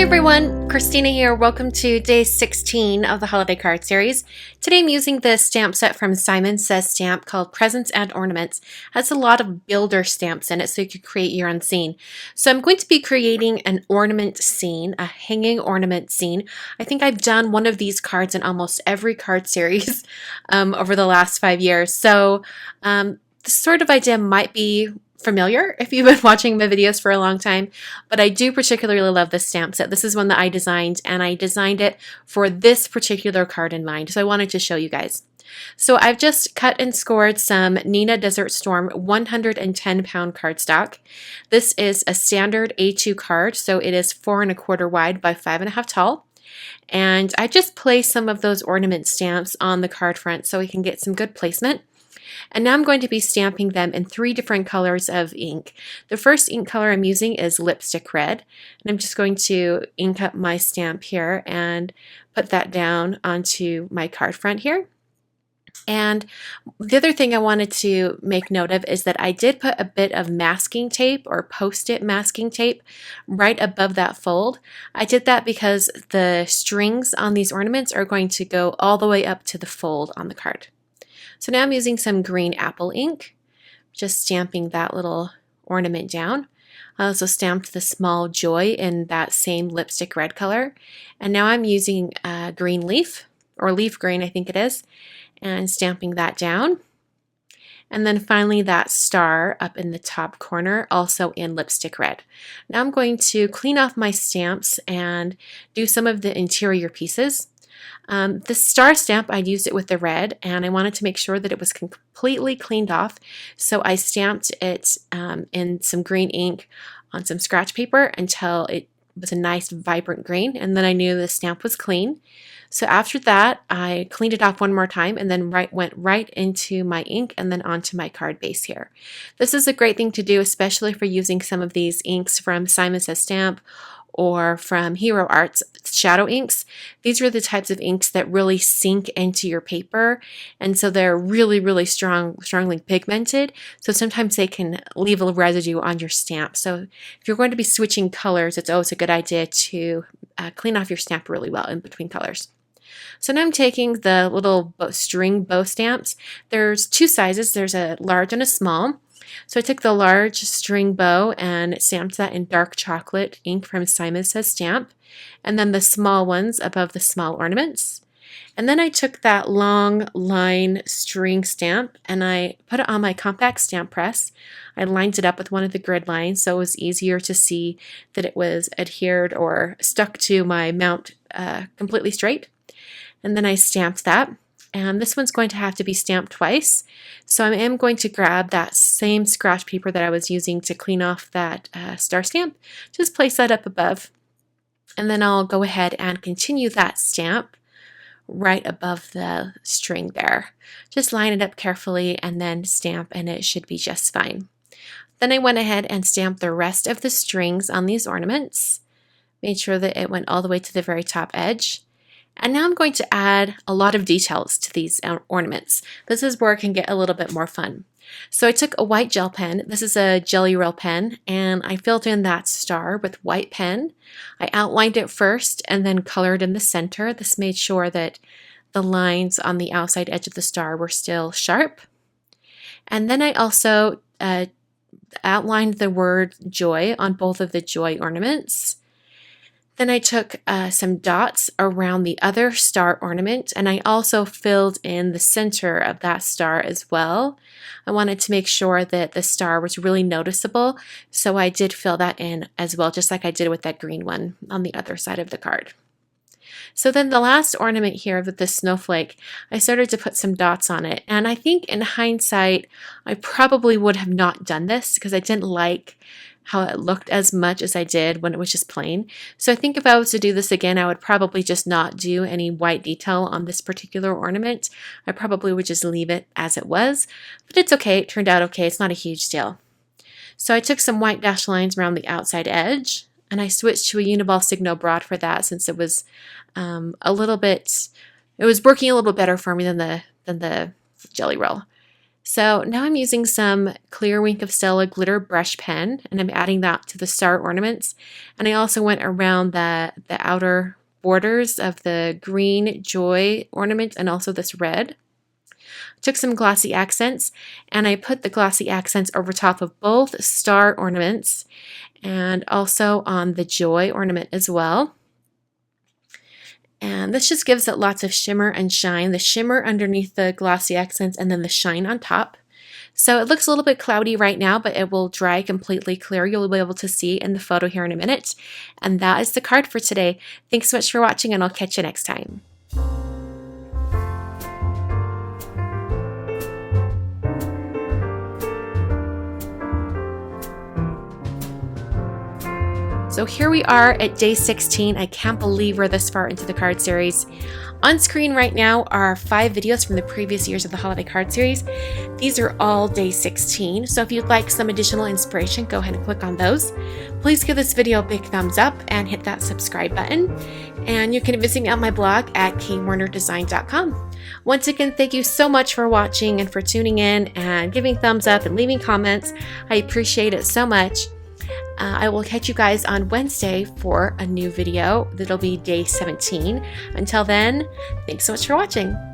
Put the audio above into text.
Hi everyone, Christina here. Welcome to day 16 of the holiday card series. Today I'm using this stamp set from Simon Says Stamp called Presents and Ornaments. It has a lot of builder stamps in it so you can create your own scene. So I'm going to be creating an ornament scene, a hanging ornament scene. I think I've done one of these cards in almost every card series over the last 5 years. So this sort of idea might be familiar if you've been watching my videos for a long time, but I do particularly love this stamp set. This is one that I designed, and I designed it for this particular card in mind, so I wanted to show you guys. So I've just cut and scored some Neenah Desert Storm 110-pound cardstock. This is a standard A2 card, so it is 4 1/4 wide by 5 1/2 tall. And I just placed some of those ornament stamps on the card front so we can get some good placement. And now I'm going to be stamping them in 3 different colors of ink. The first ink color I'm using is Lipstick Red. And I'm just going to ink up my stamp here and put that down onto my card front here. And the other thing I wanted to make note of is that I did put a bit of masking tape or post-it masking tape right above that fold. I did that because the strings on these ornaments are going to go all the way up to the fold on the card. So now I'm using some green apple ink, just stamping that little ornament down. I also stamped the small joy in that same lipstick red color. And now I'm using green leaf, or leaf green I think it is, and stamping that down. And then finally that star up in the top corner, also in lipstick red. Now I'm going to clean off my stamps and do some of the interior pieces. The star stamp, I used it with the red, and I wanted to make sure that it was completely cleaned off, so I stamped it in some green ink on some scratch paper until it was a nice vibrant green, and then I knew the stamp was clean. So after that, I cleaned it off one more time and then went right into my ink and then onto my card base here. This is a great thing to do, especially for using some of these inks from Simon Says Stamp or from Hero Arts shadow inks. These are the types of inks that really sink into your paper, and so they're really strongly pigmented, so sometimes they can leave a residue on your stamp. So if you're going to be switching colors, it's always a good idea to clean off your stamp really well in between colors. So now I'm taking the little string bow stamps. There's 2 sizes, there's a large and a small. So I took the large string bow and stamped that in dark chocolate ink from Simon Says Stamp, and then the small ones above the small ornaments. And then I took that long line string stamp and I put it on my compact stamp press. I lined it up with one of the grid lines so it was easier to see that it was adhered or stuck to my mount completely straight. And then I stamped that. And this one's going to have to be stamped twice. So I am going to grab that same scratch paper that I was using to clean off that star stamp. Just place that up above. And then I'll go ahead and continue that stamp right above the string there. Just line it up carefully and then stamp, and it should be just fine. Then I went ahead and stamped the rest of the strings on these ornaments. Made sure that it went all the way to the very top edge. And now I'm going to add a lot of details to these ornaments. This is where it can get a little bit more fun. So I took a white gel pen. This is a Gelly Roll pen, and I filled in that star with white pen. I outlined it first and then colored in the center. This made sure that the lines on the outside edge of the star were still sharp. And then I also outlined the word joy on both of the joy ornaments. Then I took some dots around the other star ornament, and I also filled in the center of that star as well. I wanted to make sure that the star was really noticeable, so I did fill that in as well, just like I did with that green one on the other side of the card. So then the last ornament here with the snowflake, I started to put some dots on it, and I think in hindsight, I probably would have not done this because I didn't like how it looked as much as I did when it was just plain. So I think if I was to do this again, I would probably just not do any white detail on this particular ornament. I probably would just leave it as it was, but it's okay. It turned out okay. It's not a huge deal. So I took some white dash lines around the outside edge, and I switched to a Uniball Signo Broad for that since it was it was working a little better for me than the Gelly Roll. So now I'm using some Clear Wink of Stella glitter brush pen, and I'm adding that to the star ornaments. And I also went around the outer borders of the green joy ornament and also this red. Took some glossy accents, and I put the glossy accents over top of both star ornaments and also on the joy ornament as well. And this just gives it lots of shimmer and shine. The shimmer underneath the glossy accents and then the shine on top. So it looks a little bit cloudy right now, but it will dry completely clear. You'll be able to see in the photo here in a minute. And that is the card for today. Thanks so much for watching, and I'll catch you next time. So here we are at day 16. I can't believe we're this far into the card series. On screen right now are 5 videos from the previous years of the holiday card series. These are all day 16, so if you'd like some additional inspiration, go ahead and click on those. Please give this video a big thumbs up and hit that subscribe button. And you can visit me on my blog at kwarnerdesign.com. Once again, thank you so much for watching and for tuning in and giving thumbs up and leaving comments. I appreciate it so much. I will catch you guys on Wednesday for a new video. That'll be day 17. Until then, thanks so much for watching.